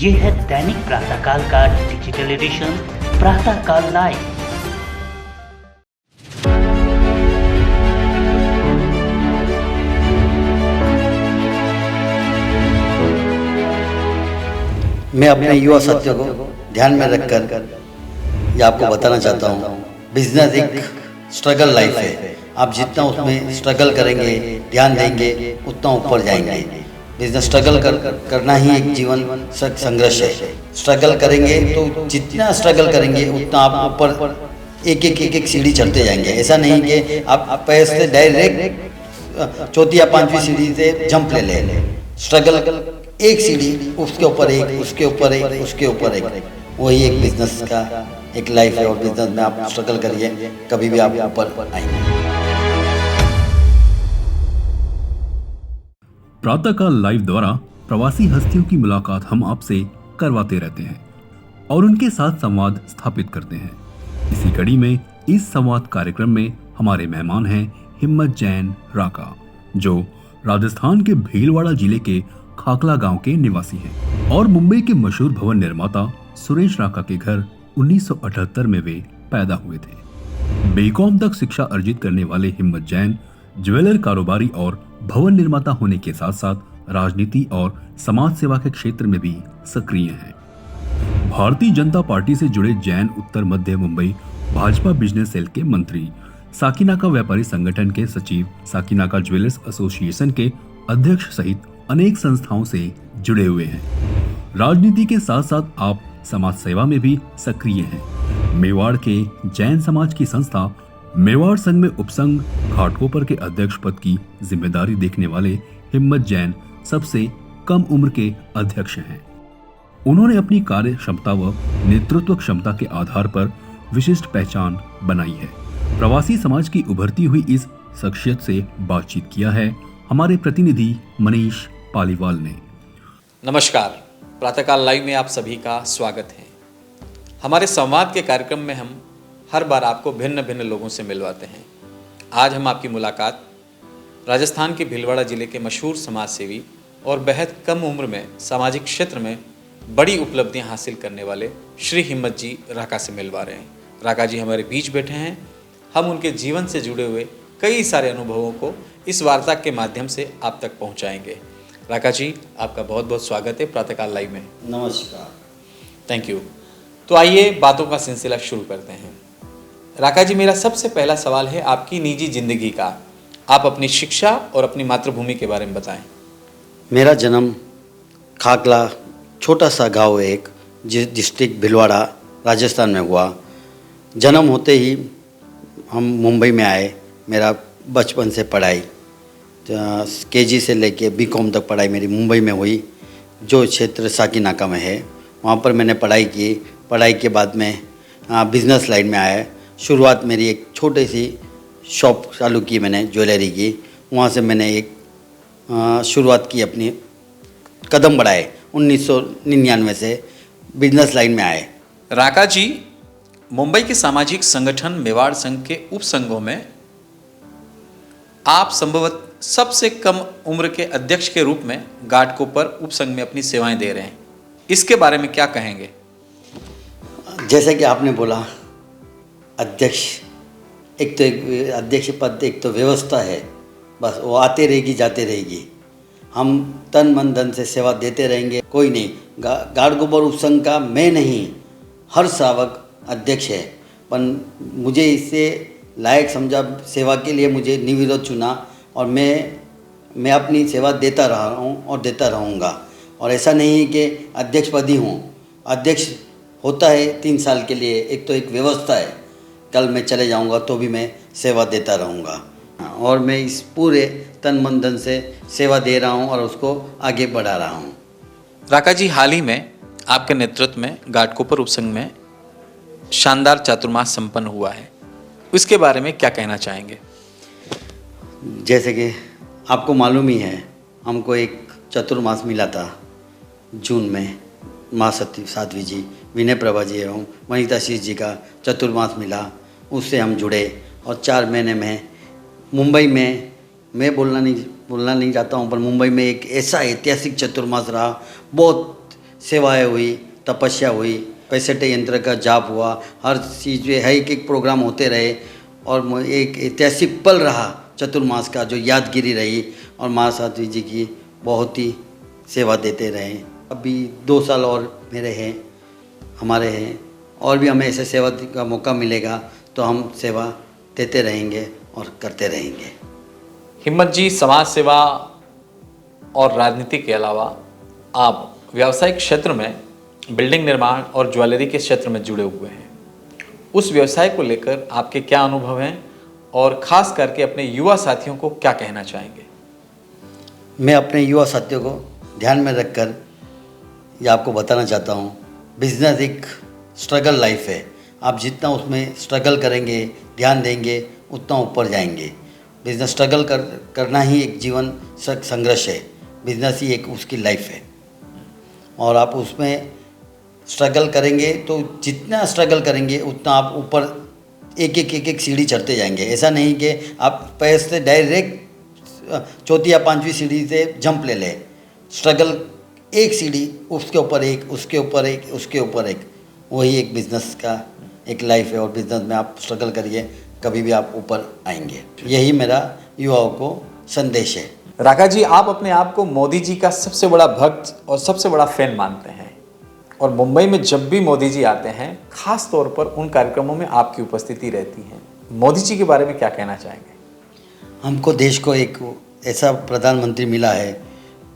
ये है दैनिक प्रातःकाल का डिजिटल एडिशन प्रातःकाल लाइव। मैं अपने युवा साथियों को ध्यान में रखकर ये आपको बताना चाहता हूँ, बिजनेस एक स्ट्रगल लाइफ है। आप जितना उसमें स्ट्रगल करेंगे, ध्यान देंगे, उतना ऊपर जाएंगे। बिजनेस स्ट्रगल करना ही एक जीवन संघर्ष है। स्ट्रगल करेंगे तो जितना स्ट्रगल करेंगे उतना आप ऊपर एक सीढ़ी चढ़ते जाएंगे। ऐसा नहीं कि आप पैर से डायरेक्ट चौथी या पांचवी सीढ़ी से जंप ले लें। स्ट्रगल एक सीढ़ी, उसके ऊपर एक, उसके ऊपर एक, उसके ऊपर एक, वही एक बिजनेस का एक लाइफ है। और बिजनेस में आप स्ट्रगल करिए, कभी भी आप ऊपर आएंगे। प्रातःकाल लाइव द्वारा प्रवासी हस्तियों की मुलाकात हम आपसे करवाते रहते हैं और उनके साथ संवाद स्थापित करते हैं। इसी कड़ी में इस संवाद कार्यक्रम में हमारे मेहमान हैं हिम्मत जैन राका, जो राजस्थान के भीलवाड़ा जिले के खाकला गांव के निवासी हैं और मुंबई के मशहूर भवन निर्माता सुरेश राका के घर 1978 में वे पैदा हुए थे। बीकॉम तक शिक्षा अर्जित करने वाले हिम्मत जैन ज्वेलर कारोबारी और भवन निर्माता होने के साथ साथ राजनीति और समाज सेवा के क्षेत्र में भी सक्रिय हैं। भारतीय जनता पार्टी से जुड़े जैन उत्तर मध्य मुंबई भाजपा बिजनेस सेल के मंत्री, साकिनाका व्यापारी संगठन के सचिव, साकिनाका ज्वेलर्स एसोसिएशन के अध्यक्ष सहित अनेक संस्थाओं से जुड़े हुए हैं। राजनीति के साथ साथ आप समाज सेवा में भी सक्रिय हैं। मेवाड़ के जैन समाज की संस्था मेवाड़ संघ में उपसंघ घाटकोपर के अध्यक्ष पद की जिम्मेदारी देखने वाले हिम्मत जैन सबसे कम उम्र के अध्यक्ष हैं। उन्होंने अपनी कार्य क्षमता व नेतृत्व क्षमता के आधार पर विशिष्ट पहचान बनाई है। प्रवासी समाज की उभरती हुई इस शख्सियत से बातचीत किया है हमारे प्रतिनिधि मनीष पालीवाल ने। नमस्कार, प्रातःकाल लाइव में आप सभी का स्वागत है। हमारे संवाद के कार्यक्रम में हम हर बार आपको भिन्न भिन्न लोगों से मिलवाते हैं। आज हम आपकी मुलाकात राजस्थान के भीलवाड़ा जिले के मशहूर समाज सेवी और बेहद कम उम्र में सामाजिक क्षेत्र में बड़ी उपलब्धियां हासिल करने वाले श्री हिम्मत जी राका से मिलवा रहे हैं। राका जी हमारे बीच बैठे हैं। हम उनके जीवन से जुड़े हुए कई सारे अनुभवों को इस वार्ता के माध्यम से आप तक पहुंचाएंगे। राका जी, आपका बहुत बहुत स्वागत है प्रातःकाल लाइव में। नमस्कार। Thank you. तो आइए बातों का सिलसिला शुरू करते हैं। राका जी, मेरा सबसे पहला सवाल है आपकी निजी जिंदगी का। आप अपनी शिक्षा और अपनी मातृभूमि के बारे में बताएं। मेरा जन्म खाकला, छोटा सा गांव है एक, डिस्ट्रिक्ट भीलवाड़ा, राजस्थान में हुआ। जन्म होते ही हम मुंबई में आए। मेरा बचपन से पढ़ाई केजी से लेके बीकॉम तक पढ़ाई मेरी मुंबई में हुई, जो क्षेत्र साकिनाका में है। वहाँ पर मैंने पढ़ाई की। पढ़ाई के बाद में बिजनेस लाइन में आया। शुरुआत मेरी एक छोटी सी शॉप चालू की मैंने, ज्वेलरी की। वहाँ से मैंने एक शुरुआत की, अपनी कदम बढ़ाए। 1999 से बिजनेस लाइन में आए। राका जी, मुंबई के सामाजिक संगठन मेवाड़ संघ के उपसंघों में आप संभवतः सबसे कम उम्र के अध्यक्ष के रूप में घाटकोपर उपसंघ में अपनी सेवाएं दे रहे हैं। इसके बारे में क्या कहेंगे? जैसे कि आपने बोला, अध्यक्ष एक तो एक अध्यक्ष पद, एक तो व्यवस्था है, बस वो आते रहेगी जाते रहेगी। हम तन मन धन से सेवा देते रहेंगे, कोई नहीं। घाटकोपर उपसंघ का मैं नहीं, हर श्रावक अध्यक्ष है। पर मुझे इससे लायक समझा, सेवा के लिए मुझे निर्विरोध चुना और मैं अपनी सेवा देता रहा हूँ और देता रहूँगा। और ऐसा नहीं है कि अध्यक्ष पद ही हूँ। अध्यक्ष होता है 3 साल के लिए, एक तो एक व्यवस्था है। कल मैं चले जाऊँगा तो भी मैं सेवा देता रहूँगा और मैं इस पूरे तन मन धन से सेवा दे रहा हूँ और उसको आगे बढ़ा रहा हूँ। राका जी, हाल ही में आपके नेतृत्व में घाटकोपर उपसंघ में शानदार चातुर्मास संपन्न हुआ है, उसके बारे में क्या कहना चाहेंगे? जैसे कि आपको मालूम ही है, हमको एक चतुर्मास मिला था जून में। माँ साध्वी जी, विनय प्रभा जी एवं वनिता शीष जी का चतुर्मास मिला, उससे हम जुड़े। और 4 महीने में मुंबई में, मैं बोलना नहीं चाहता हूँ, पर मुंबई में एक ऐसा ऐतिहासिक चतुर्मास रहा। बहुत सेवाएं हुई, तपस्या हुई, 65 यंत्र का जाप हुआ, हर चीज़ में है एक प्रोग्राम होते रहे और एक ऐतिहासिक पल रहा चतुर्मास का जो यादगिरी रही और महासाध्वी जी की बहुत ही सेवा देते रहे। अभी 2 साल और मेरे हैं, हमारे हैं, और भी हमें ऐसे सेवा का मौका मिलेगा तो हम सेवा देते रहेंगे और करते रहेंगे। हिम्मत जी, समाज सेवा और राजनीति के अलावा आप व्यावसायिक क्षेत्र में बिल्डिंग निर्माण और ज्वेलरी के क्षेत्र में जुड़े हुए हैं। उस व्यवसाय को लेकर आपके क्या अनुभव हैं और ख़ास करके अपने युवा साथियों को क्या कहना चाहेंगे? मैं अपने युवा साथियों को ध्यान में रखकर ये आपको बताना चाहता हूँ, बिजनेस एक स्ट्रगल लाइफ है। आप जितना उसमें स्ट्रगल करेंगे, ध्यान देंगे, उतना ऊपर जाएंगे। बिजनेस स्ट्रगल करना ही एक जीवन संघर्ष है। बिजनेस ही एक उसकी लाइफ है और आप उसमें स्ट्रगल करेंगे तो जितना स्ट्रगल करेंगे उतना आप ऊपर एक सीढ़ी चढ़ते जाएंगे। ऐसा नहीं कि आप पैर से डायरेक्ट 4th या 5वीं सीढ़ी से जंप ले लें। स्ट्रगल एक सीढ़ी, उसके ऊपर एक, उसके ऊपर एक, उसके ऊपर एक, वही एक बिज़नेस का एक लाइफ है। और बिज़नेस में आप स्ट्रगल करिए, कभी भी आप ऊपर आएंगे। यही मेरा युवाओं को संदेश है। राका जी, आप अपने आप को मोदी जी का सबसे बड़ा भक्त और सबसे बड़ा फैन मानते हैं और मुंबई में जब भी मोदी जी आते हैं, खास तौर पर उन कार्यक्रमों में आपकी उपस्थिति रहती है। मोदी जी के बारे में क्या कहना चाहेंगे? हमको देश को एक ऐसा प्रधानमंत्री मिला है,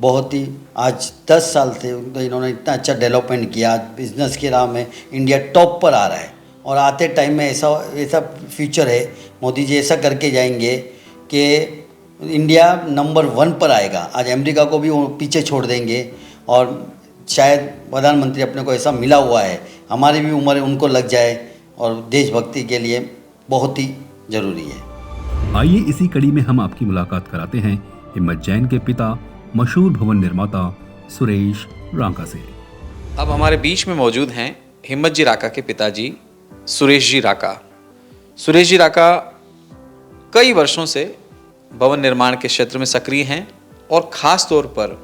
बहुत ही आज 10 साल से तो इन्होंने इतना अच्छा डेवलपमेंट किया। आज बिजनेस की राह में इंडिया टॉप पर आ रहा है और आते टाइम में ऐसा फ्यूचर है। मोदी जी ऐसा करके जाएंगे कि इंडिया नंबर 1 पर आएगा। आज अमेरिका को भी वो पीछे छोड़ देंगे और शायद प्रधानमंत्री अपने को ऐसा मिला हुआ है, हमारी भी उम्र उनको लग जाए और देशभक्ति के लिए बहुत ही ज़रूरी है। आइए इसी कड़ी में हम आपकी मुलाकात कराते हैं हिम्मत जैन के पिता, मशहूर भवन निर्माता सुरेश राका से। अब हमारे बीच में मौजूद हैं हिम्मत जी राका के पिताजी सुरेश जी राका। सुरेश जी राका कई वर्षों से भवन निर्माण के क्षेत्र में सक्रिय हैं और ख़ास तौर पर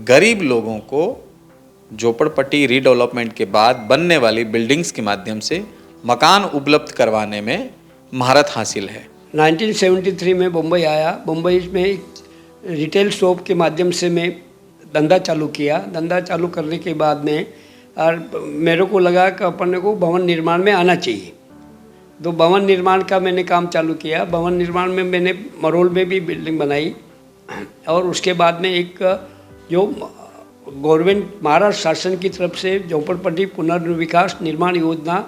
गरीब लोगों को झोपड़पट्टी रीडेवलपमेंट के बाद बनने वाली बिल्डिंग्स के माध्यम से मकान उपलब्ध करवाने में महारत हासिल है। 1973 में मुंबई आया। मुंबई में एक रिटेल शॉप के माध्यम से मैं धंधा चालू किया। धंधा चालू करने के बाद में और मेरे को लगा कि अपन को भवन निर्माण में आना चाहिए, तो भवन निर्माण का मैंने काम चालू किया। भवन निर्माण में मैंने मरोल में भी बिल्डिंग बनाई और उसके बाद में एक जो गवर्नमेंट महाराष्ट्र शासन की तरफ से झोपड़पट्टी पुनर्विकास निर्माण योजना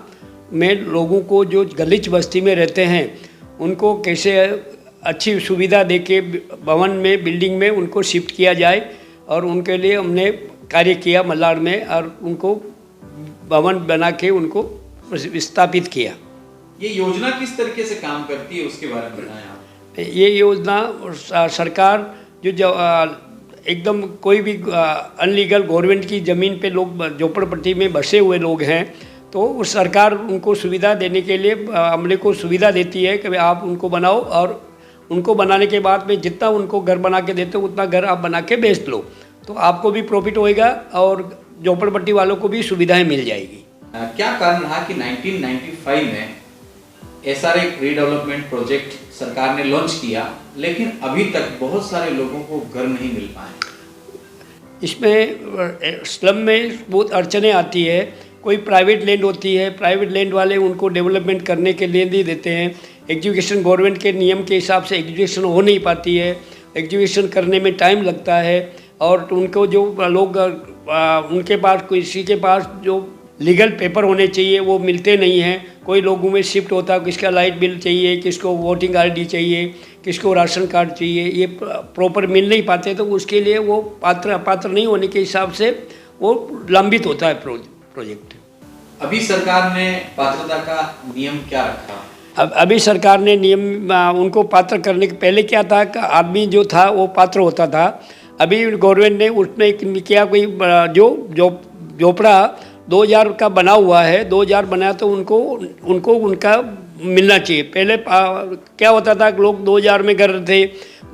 में लोगों को जो गलीच बस्ती में रहते हैं उनको कैसे अच्छी सुविधा देके भवन में बिल्डिंग में उनको शिफ्ट किया जाए और उनके लिए हमने कार्य किया मल्लाड में और उनको भवन बना के उनको स्थापित किया। ये योजना किस तरीके से काम करती है उसके बारे में बताएं आप। ये योजना सरकार जो एकदम कोई भी अनलीगल गवर्नमेंट की ज़मीन पे लोग झोपड़पट्टी में बसे हुए लोग हैं तो उस सरकार उनको सुविधा देने के लिए अमले को सुविधा देती है कि आप उनको बनाओ और उनको बनाने के बाद में जितना उनको घर बना के देते हो उतना घर आप बना के बेच लो, तो आपको भी प्रॉफिट होएगा और झोपड़पट्टी वालों को भी सुविधाएं मिल जाएगी। क्या कारण रहा कि 1995 में SRA रीडेवलपमेंट प्रोजेक्ट सरकार ने लॉन्च किया लेकिन अभी तक बहुत सारे लोगों को घर नहीं मिल पाए? इसमें स्लम में बहुत अड़चनें आती है। कोई प्राइवेट लैंड होती है, प्राइवेट लैंड वाले उनको डेवलपमेंट करने के लिए नहीं देते हैं। एजुकेशन गवर्नमेंट के नियम के हिसाब से एजुकेशन हो नहीं पाती है, एजुकेशन करने में टाइम लगता है और उनको जो लोग उनके पास किसी के पास जो लीगल पेपर होने चाहिए वो मिलते नहीं हैं। कोई लोगों में शिफ्ट होता है, किसका लाइट बिल चाहिए, किसको वोटिंग ID चाहिए, किसको राशन कार्ड चाहिए, ये प्रॉपर मिल नहीं पाते तो उसके लिए वो पात्र नहीं होने के हिसाब से वो लंबित होता है प्रोजेक्ट। अभी सरकार ने पात्रता का नियम क्या रखा? अब अभी सरकार ने नियम उनको पात्र करने के पहले क्या था कि आदमी जो था वो पात्र होता था। अभी गवर्नमेंट ने उसमें क्या कोई जो झोपड़ा 2000 का बना हुआ है, 2000 बनाया तो उनको उनका मिलना चाहिए। पहले क्या होता था कि लोग 2000 में घर थे,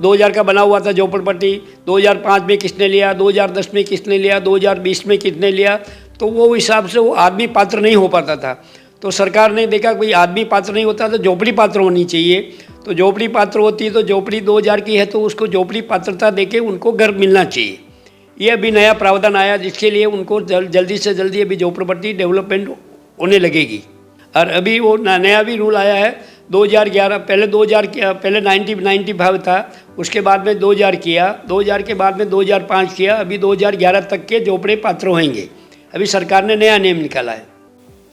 2000 का बना हुआ था झोपड़पट्टी, 2005 में किसने लिया, 2010 में किसने लिया, 2020 में किसने लिया, तो वो हिसाब से वो आदमी पात्र नहीं हो पाता था। तो सरकार ने देखा कोई आदमी पात्र नहीं होता तो झोपड़ी पात्र होनी चाहिए। तो झोपड़ी पात्र होती है तो झोपड़ी 2000 की है तो उसको झोपड़ी पात्रता देके उनको घर मिलना चाहिए। ये अभी नया प्रावधान आया जिसके लिए उनको जल्दी से जल्दी अभी झोपड़पट्टी डेवलपमेंट होने लगेगी। और अभी वो नया भी रूल आया है 2011, पहले 2000 पहले 95 था, उसके बाद में 2000 किया, 2000 के बाद में 2005 किया, अभी 2011 तक के झोपड़े पात्र होंगे। अभी सरकार ने नया नियम निकाला है।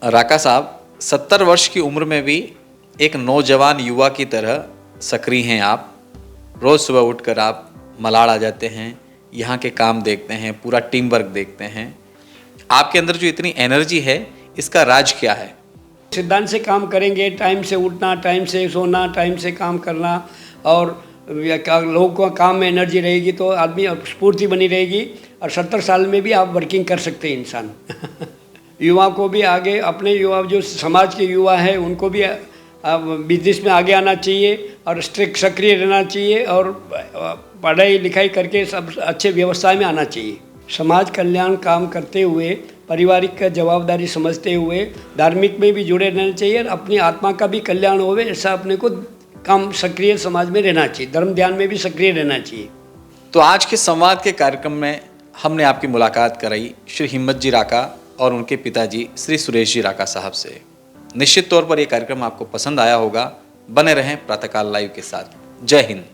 राका साहब, 70 वर्ष की उम्र में भी एक नौजवान युवा की तरह सक्रिय हैं आप। रोज़ सुबह उठकर आप मलाड आ जाते हैं, यहाँ के काम देखते हैं, पूरा टीम वर्क देखते हैं। आपके अंदर जो इतनी एनर्जी है, इसका राज क्या है? सिद्धांत से काम करेंगे, टाइम से उठना, टाइम से सोना, टाइम से काम करना, और लोगों को काम में एनर्जी रहेगी तो आदमी स्फूर्ति बनी रहेगी और 70 साल में भी आप वर्किंग कर सकते हैं इंसान। युवा को भी आगे, अपने युवा जो समाज के युवा हैं उनको भी बिजनेस में आगे आना चाहिए और सक्रिय रहना चाहिए और पढ़ाई लिखाई करके सब अच्छे व्यवसाय में आना चाहिए। समाज कल्याण काम करते हुए, पारिवारिक का जवाबदारी समझते हुए, धार्मिक में भी जुड़े रहना चाहिए और अपनी आत्मा का भी कल्याण होवे ऐसा अपने को काम सक्रिय समाज में रहना चाहिए, धर्म ध्यान में भी सक्रिय रहना चाहिए। तो आज के संवाद के कार्यक्रम में हमने आपकी मुलाकात कराई श्री हिम्मत जी राका और उनके पिताजी श्री सुरेश जी राका साहब से। निश्चित तौर पर यह कार्यक्रम आपको पसंद आया होगा। बने रहें प्रातःकाल लाइव के साथ। जय हिंद।